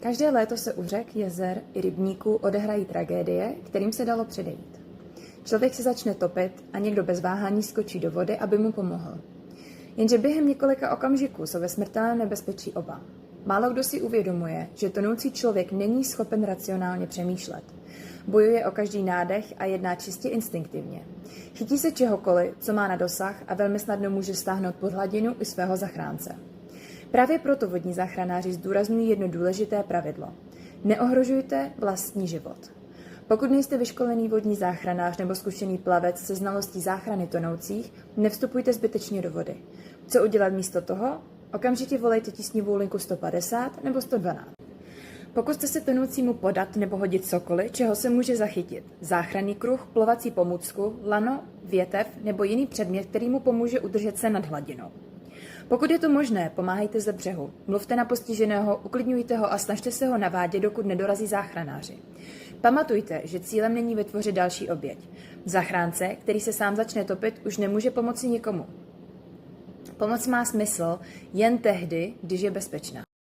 Každé léto se u řek, jezer i rybníků odehrají tragédie, kterým se dalo předejít. Člověk se začne topit a někdo bez váhání skočí do vody, aby mu pomohl. Jenže během několika okamžiků jsou ve smrtelném nebezpečí oba. Málo kdo si uvědomuje, že tonoucí člověk není schopen racionálně přemýšlet. Bojuje o každý nádech a jedná čistě instinktivně. Chytí se čehokoliv, co má na dosah a velmi snadno může stáhnout pod hladinu i svého zachránce. Právě proto vodní záchranáři zdůrazňují jedno důležité pravidlo. Neohrožujte vlastní život. Pokud nejste vyškolený vodní záchranář nebo zkušený plavec se znalostí záchrany tonoucích, nevstupujte zbytečně do vody. Co udělat místo toho? Okamžitě volejte tísňovou linku 150 nebo 112. Pokuste se tonoucímu podat nebo hodit cokoliv, čeho se může zachytit. Záchranný kruh, plovací pomůcku, lano, větev nebo jiný předmět, který mu pomůže udržet se nad hladinou. Pokud je to možné, pomáhejte ze břehu. Mluvte na postiženého, uklidňujte ho a snažte se ho navádět, dokud nedorazí záchranáři. Pamatujte, že cílem není vytvořit další oběť. Zachránce, který se sám začne topit, už nemůže pomoci nikomu. Pomoc má smysl jen tehdy, když je bezpečná.